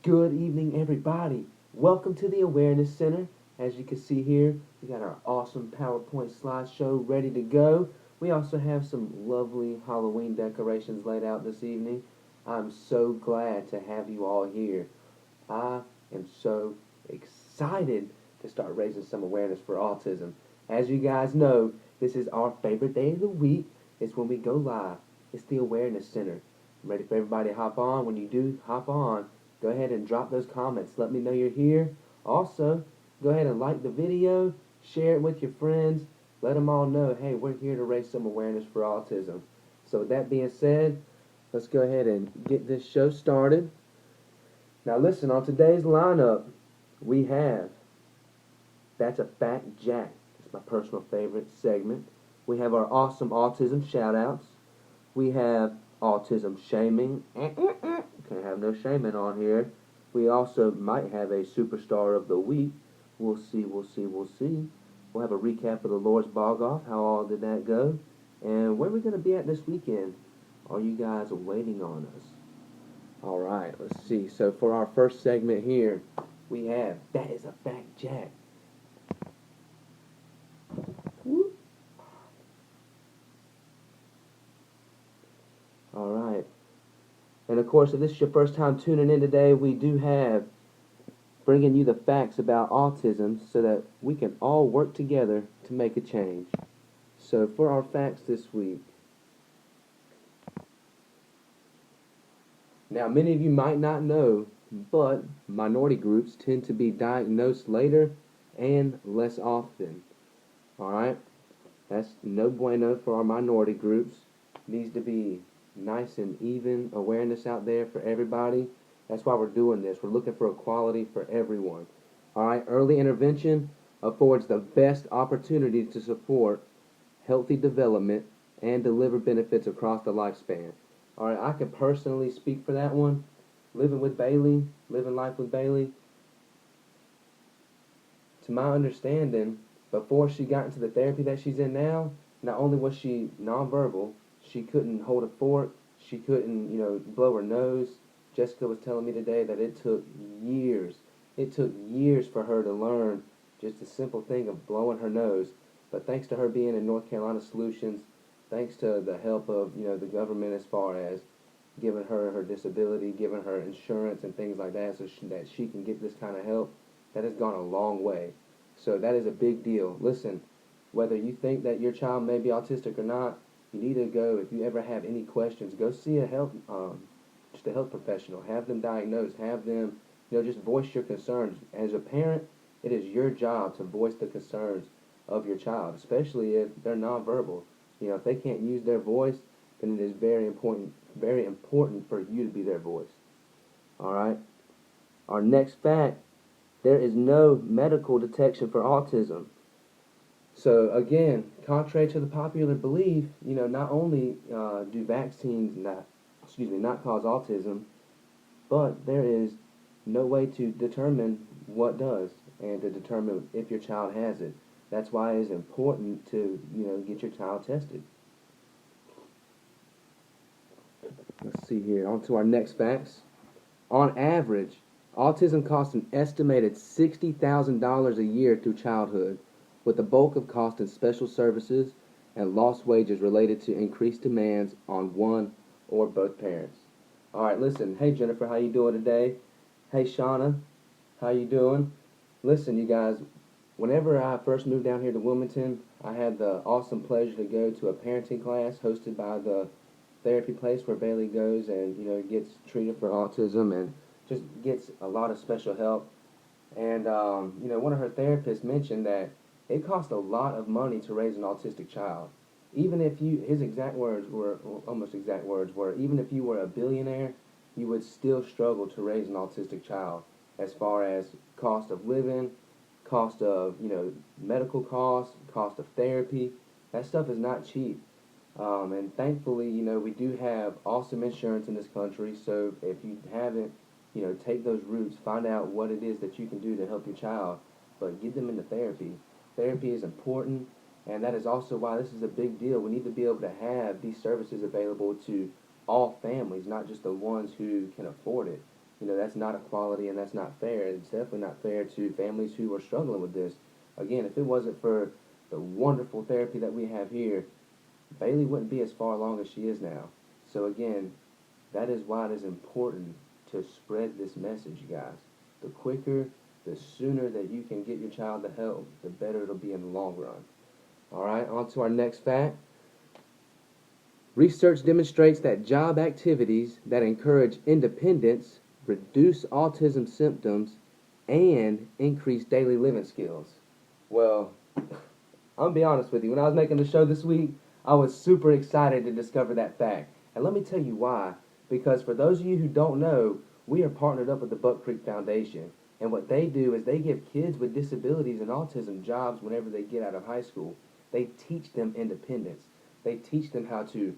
Good evening, everybody. Welcome to the Awareness Center. As you can see here, we got our awesome PowerPoint slideshow ready to go. We also have some lovely Halloween decorations laid out this evening. I'm so glad to have you all here. I am so excited to start raising some awareness for autism. As you guys know, this is our favorite day of the week. It's when we go live. It's the Awareness Center. I'm ready for everybody to hop on. When you do hop on, go ahead and drop those comments. Let me know you're here. Also, go ahead and like the video, share it with your friends. Let them all know, hey, we're here to raise some awareness for autism. So with that being said, let's go ahead and get this show started. Now listen, on today's lineup, we have That's a Fact Jack. It's my personal favorite segment. We have our awesome autism shoutouts. We have autism shaming. Can't have no shaming on here. We also might have a superstar of the week. We'll see. We'll have a recap of the Lord's Bog Off. How all did that go? And where are we going to be at this weekend? Are you guys waiting on us? All right, let's see. So for our first segment here, we have That is a Fact Jack. Whoop. All right. And of course, if this is your first time tuning in today, we do have bringing you the facts about autism so that we can all work together to make a change. So for our facts this week, now many of you might not know, but minority groups tend to be diagnosed later and less often. Alright? That's no bueno for our minority groups. Needs to be nice and even awareness out there for everybody. That's why we're doing this. We're looking for equality for everyone. Alright, early intervention affords the best opportunity to support healthy development and deliver benefits across the lifespan. Alright, I can personally speak for that one. Living life with Bailey, to my understanding, before she got into the therapy that she's in now, not only was she nonverbal, she couldn't hold a fork, she couldn't, blow her nose. Jessica was telling me today that it took years. It took years for her to learn just the simple thing of blowing her nose. But thanks to her being in North Carolina Solutions, thanks to the help of, the government as far as giving her her disability, giving her insurance and things like that so that she can get this kind of help, that has gone a long way. So that is a big deal. Listen, whether you think that your child may be autistic or not, you need to go, if you ever have any questions, go see just a health professional. Have them diagnosed. Have them, just voice your concerns. As a parent, it is your job to voice the concerns of your child, especially if they're nonverbal. If they can't use their voice, then it is very important for you to be their voice. All right? Our next fact, there is no medical detection for autism. So again, contrary to the popular belief, not only do vaccines not cause autism, but there is no way to determine what does and to determine if your child has it. That's why it is important to, get your child tested. Let's see here. On to our next facts. On average, autism costs an estimated $60,000 a year through childhood, with the bulk of cost in special services and lost wages related to increased demands on one or both parents. All right, listen. Hey, Jennifer, how you doing today? Hey, Shauna, how you doing? Listen, you guys, whenever I first moved down here to Wilmington, I had the awesome pleasure to go to a parenting class hosted by the therapy place where Bailey goes and, gets treated for autism and just gets a lot of special help. And, one of her therapists mentioned that it costs a lot of money to raise an autistic child. Even if his exact words were, almost exact words were, even if you were a billionaire, you would still struggle to raise an autistic child as far as cost of living, cost of, medical costs, cost of therapy. That stuff is not cheap. And thankfully, we do have awesome insurance in this country. So if you haven't, take those routes, find out what it is that you can do to help your child, but get them into therapy. Therapy is important, and that is also why this is a big deal. We need to be able to have these services available to all families, not just the ones who can afford it. That's not equality and that's not fair. It's definitely not fair to families who are struggling with this. Again, if it wasn't for the wonderful therapy that we have here, Bailey wouldn't be as far along as she is now. So again, that is why it is important to spread this message, you guys. The quicker, the sooner that you can get your child the help, the better it'll be in the long run. All right, on to our next fact. Research demonstrates that job activities that encourage independence reduce autism symptoms and increase daily living skills. Well, I'm gonna be honest with you. When I was making the show this week, I was super excited to discover that fact. And let me tell you why. Because for those of you who don't know, we are partnered up with the Buck Creek Foundation. And what they do is they give kids with disabilities and autism jobs whenever they get out of high school. They teach them independence. They teach them how to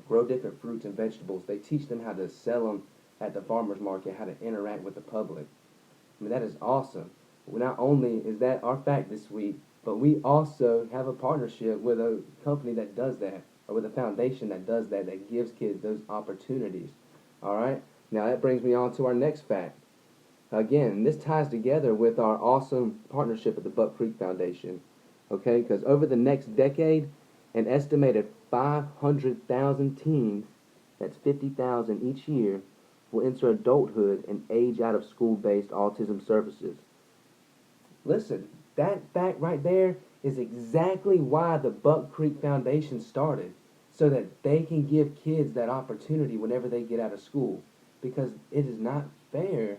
grow different fruits and vegetables. They teach them how to sell them at the farmer's market, how to interact with the public. I mean, that is awesome. Not only is that our fact this week, but we also have a partnership with a company that does that, or with a foundation that does that, that gives kids those opportunities. All right? Now that brings me on to our next fact. Again, this ties together with our awesome partnership with the Buck Creek Foundation. Okay? Because over the next decade, an estimated 500,000 teens, that's 50,000 each year, will enter adulthood and age out of school-based autism services. Listen, that fact right there is exactly why the Buck Creek Foundation started, so that they can give kids that opportunity whenever they get out of school. Because it is not fair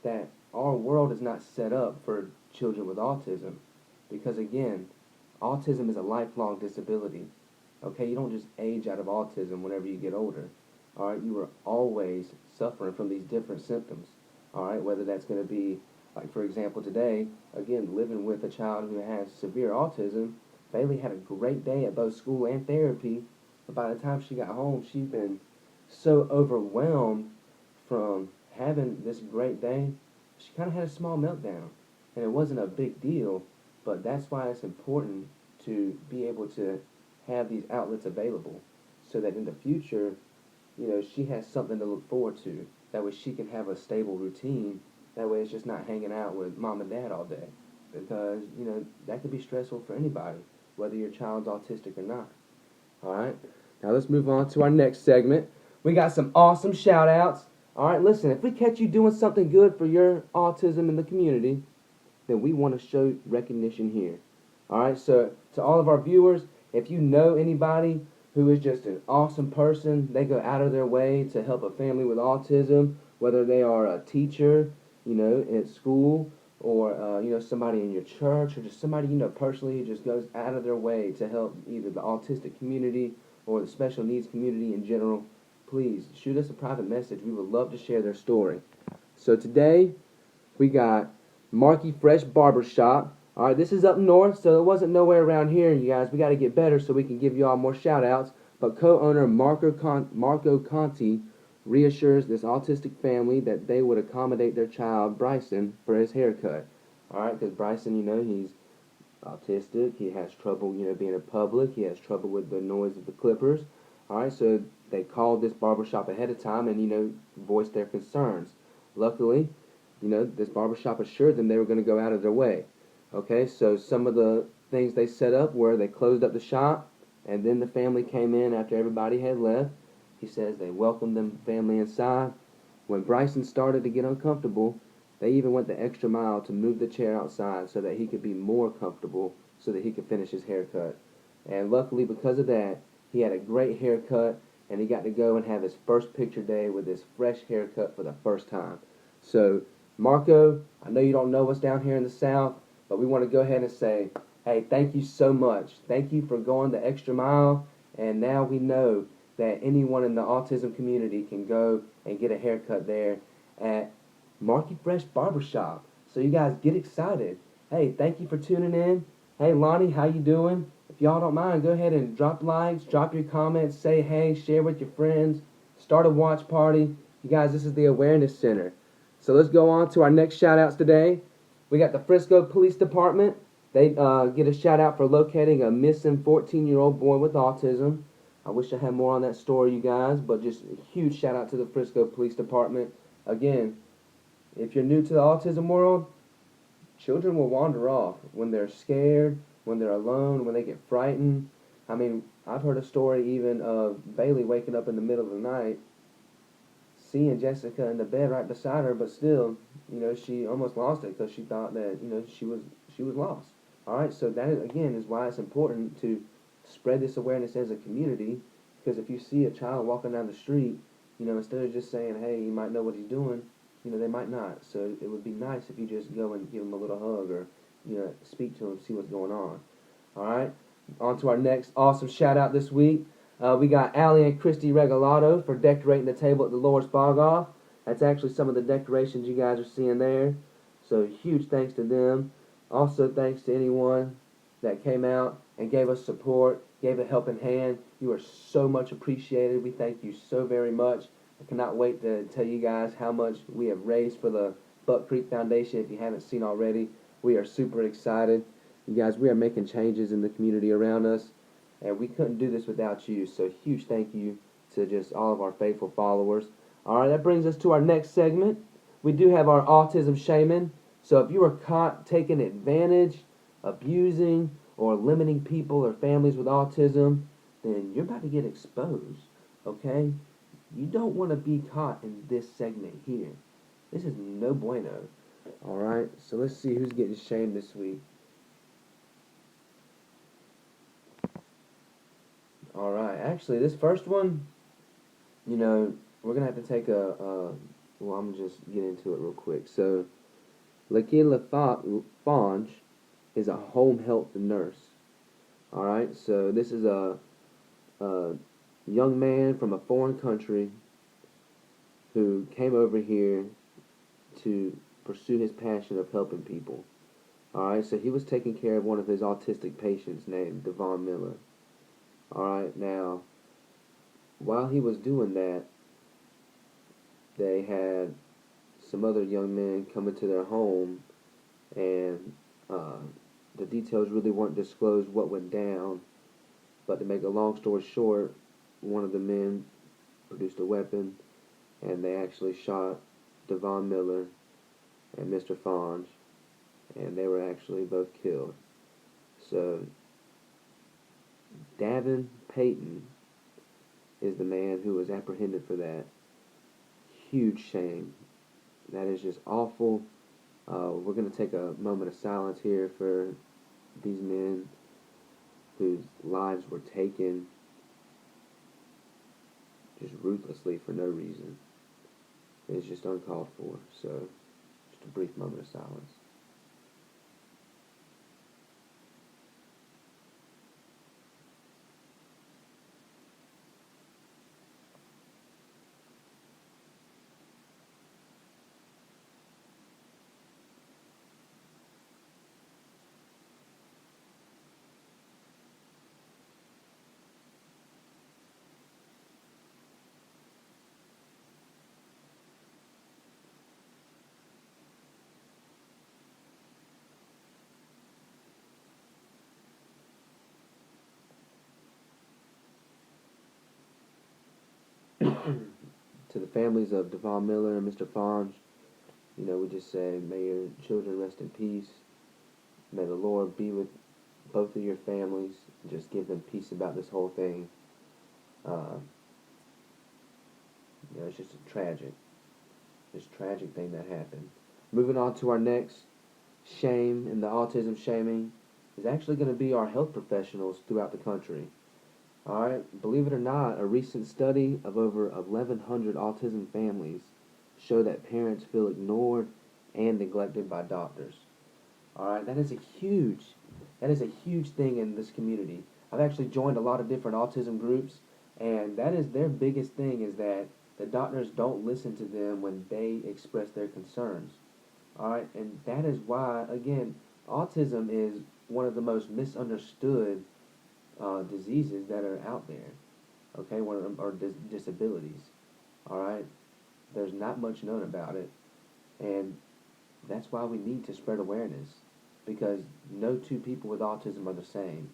that our world is not set up for children with autism. Because again, autism is a lifelong disability. Okay, you don't just age out of autism whenever you get older. All right, you are always suffering from these different symptoms. All right, whether that's going to be, like for example today, again, living with a child who has severe autism. Bailey had a great day at both school and therapy, but by the time she got home, she'd been so overwhelmed from having this great day, she kind of had a small meltdown. And it wasn't a big deal, but that's why it's important to be able to have these outlets available so that in the future, she has something to look forward to. That way she can have a stable routine. That way it's just not hanging out with mom and dad all day. Because, that could be stressful for anybody, whether your child's autistic or not. Alright, now let's move on to our next segment. We got some awesome shout outs. Alright, listen, if we catch you doing something good for your autism in the community, then we want to show recognition here. Alright, so to all of our viewers, if you know anybody who is just an awesome person, they go out of their way to help a family with autism, whether they are a teacher, at school, or, somebody in your church, or just somebody personally who just goes out of their way to help either the autistic community or the special needs community in general, please shoot us a private message. We would love to share their story. So today, we got Marky Fresh Barbershop. All right, this is up north, so it wasn't nowhere around here, you guys. We got to get better so we can give you all more shout-outs. But co-owner Marco Conti reassures this autistic family that they would accommodate their child, Bryson, for his haircut. All right, because Bryson, he's autistic. He has trouble, being in public. He has trouble with the noise of the clippers. All right, so they called this barbershop ahead of time and, voiced their concerns. Luckily, this barbershop assured them they were going to go out of their way. Okay, so some of the things they set up were they closed up the shop, and then the family came in after everybody had left. He says they welcomed them family inside. When Bryson started to get uncomfortable, they even went the extra mile to move the chair outside so that he could be more comfortable so that he could finish his haircut. And luckily, because of that, he had a great haircut, and he got to go and have his first picture day with his fresh haircut for the first time. So, Marco, I know you don't know us down here in the South, but we want to go ahead and say, hey, thank you so much. Thank you for going the extra mile, and now we know that anyone in the autism community can go and get a haircut there at Marky Fresh Barbershop. So you guys get excited. Hey, thank you for tuning in. Hey, Lonnie, how you doing? If y'all don't mind, go ahead and drop likes, drop your comments, say hey, share with your friends, start a watch party. You guys, this is the Awareness Center. So let's go on to our next shout-outs today. We got the Frisco Police Department. They get a shout-out for locating a missing 14-year-old boy with autism. I wish I had more on that story, you guys, but just a huge shout-out to the Frisco Police Department. Again, if you're new to the autism world, children will wander off when they're scared, when they're alone, when they get frightened. I mean, I've heard a story even of Bailey waking up in the middle of the night, seeing Jessica in the bed right beside her, but still, she almost lost it because she thought that, she was lost. All right, so that again is why it's important to spread this awareness as a community, because if you see a child walking down the street, instead of just saying, hey, you might know what he's doing, they might not. So it would be nice if you just go and give him a little hug or, speak to him, see what's going on. All right, on to our next awesome shout out this week. We got Allie and Christy Regalado for decorating the table at the Lower Spagoff. That's actually some of the decorations you guys are seeing there. So huge thanks to them. Also thanks to anyone that came out and gave us support, gave a helping hand. You are so much appreciated. We thank you so very much. I cannot wait to tell you guys how much we have raised for the Buck Creek Foundation. If you haven't seen already, we are super excited. You guys, we are making changes in the community around us, and we couldn't do this without you. So huge thank you to just all of our faithful followers. All right, that brings us to our next segment. We do have our autism shaman. So if you are caught taking advantage, abusing, or limiting people or families with autism, then you're about to get exposed, okay? You don't want to be caught in this segment here. This is no bueno. All right, so let's see who's getting shamed this week. All right, actually, this first one, we're going to have to take well, I'm going to just get into it real quick. So, Lakila Fonge is a home health nurse. All right, so this is a young man from a foreign country who came over here to pursue his passion of helping people. All right, so he was taking care of one of his autistic patients named Devon Miller. All right, now, while he was doing that, they had some other young men come into their home, and the details really weren't disclosed what went down, but to make a long story short, one of the men produced a weapon, and they actually shot Devon Miller and Mr. Fonge, and they were actually both killed. So, Davin Payton is the man who was apprehended for that. Huge shame. That is just awful. We're going to take a moment of silence here for these men whose lives were taken just ruthlessly for no reason. It's just uncalled for. So, just a brief moment of silence. To the families of Devon Miller and Mr. Fonge, we just say, may your children rest in peace. May the Lord be with both of your families. Just give them peace about this whole thing. Uh, it's just a tragic thing that happened. Moving on to our next shame in the autism shaming is actually going to be our health professionals throughout the country. Alright, believe it or not, a recent study of over 1,100 autism families show that parents feel ignored and neglected by doctors. Alright, that is a huge thing in this community. I've actually joined a lot of different autism groups, and that is their biggest thing, is that the doctors don't listen to them when they express their concerns. Alright, and that is why, again, autism is one of the most misunderstood diseases that are out there. Okay, one of them are disabilities. All right, there's not much known about it, and that's why we need to spread awareness, because no two people with autism are the same.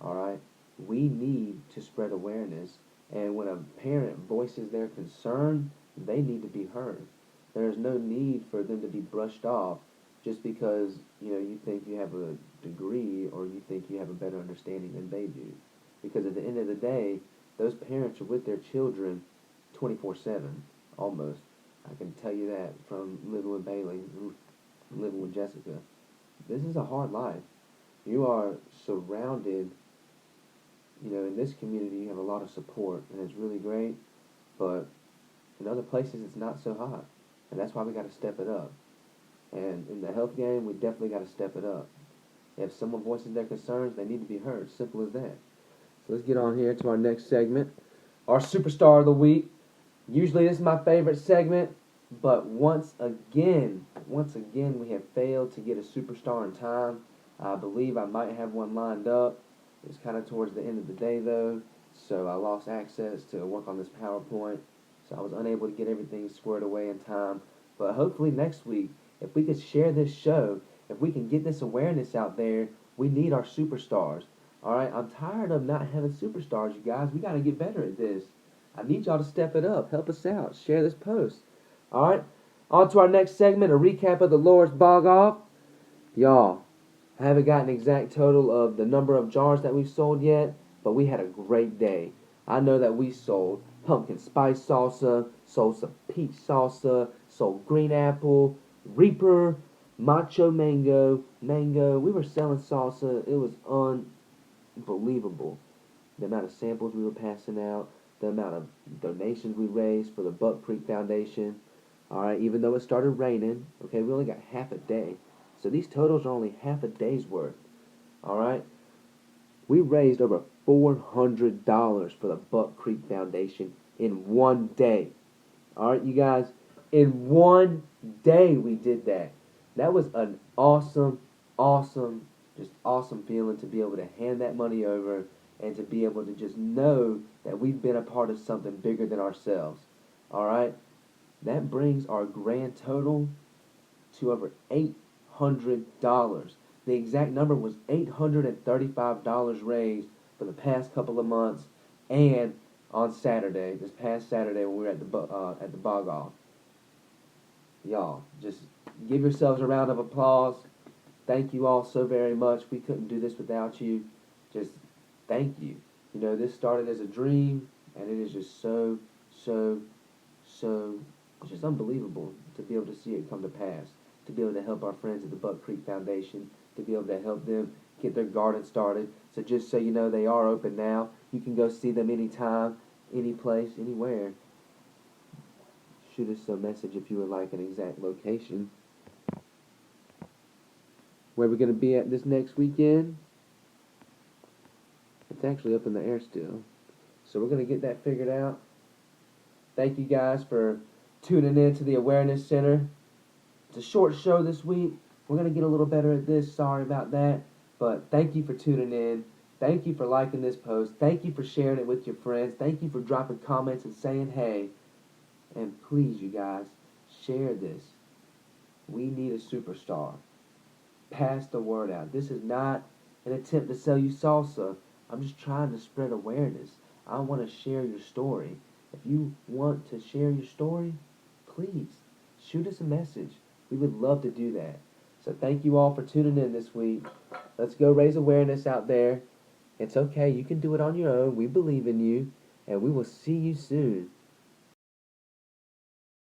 All right, we need to spread awareness, and when a parent voices their concern, they need to be heard. There's no need for them to be brushed off just because, you think you have a degree or you think you have a better understanding than they do. Because at the end of the day, those parents are with their children 24/7, almost. I can tell you that from living with Bailey, living with Jessica. This is a hard life. You are surrounded, in this community you have a lot of support and it's really great, but in other places it's not so hot. And that's why we got to step it up. And in the health game, we definitely got to step it up. If someone voices their concerns, they need to be heard. Simple as that. So let's get on here to our next segment. Our Superstar of the Week. Usually this is my favorite segment, but once again, we have failed to get a superstar in time. I believe I might have one lined up. It's kind of towards the end of the day, though, so I lost access to work on this PowerPoint, so I was unable to get everything squared away in time. But hopefully next week, if we could share this show, if we can get this awareness out there, we need our superstars. All right, I'm tired of not having superstars, you guys. We got to get better at this. I need y'all to step it up. Help us out. Share this post. All right, on to our next segment, a recap of the Lord's Bog Off. Y'all, I haven't got an exact total of the number of jars that we've sold yet, but we had a great day. I know that we sold pumpkin spice salsa, sold some peach salsa, sold green apple, Reaper, macho mango. We were selling salsa. It was unbelievable. The amount of samples we were passing out, the amount of donations we raised for the Buck Creek Foundation. All right, even though it started raining, okay, we only got half a day. So these totals are only half a day's worth. All right? We raised over $400 for the Buck Creek Foundation in one day. All right, you guys? In one day we did that. That was an awesome, just awesome feeling to be able to hand that money over and to be able to just know that we've been a part of something bigger than ourselves. All right? That brings our grand total to over $800. The exact number was $835 raised for the past couple of months, and on Saturday, this past Saturday when we were at the Bog Off. Y'all, just give yourselves a round of applause. Thank you all so very much. We couldn't do this without you. Just thank you. This started as a dream, and it is just so, it's just unbelievable to be able to see it come to pass, to be able to help our friends at the Buck Creek Foundation, to be able to help them get their garden started. So just so you know, they are open now. You can go see them anytime, any place, anywhere. Shoot us a message if you would like an exact location. Where we're going to be at this next weekend, it's actually up in the air still. So we're going to get that figured out. Thank you guys for tuning in to the Awareness Center. It's a short show this week. We're going to get a little better at this. Sorry about that. But thank you for tuning in. Thank you for liking this post. Thank you for sharing it with your friends. Thank you for dropping comments and saying hey. And please, you guys, share this. We need a superstar. Pass the word out. This is not an attempt to sell you salsa. I'm just trying to spread awareness. I want to share your story. If you want to share your story, please shoot us a message. We would love to do that. So thank you all for tuning in this week. Let's go raise awareness out there. It's okay. You can do it on your own. We believe in you. And we will see you soon.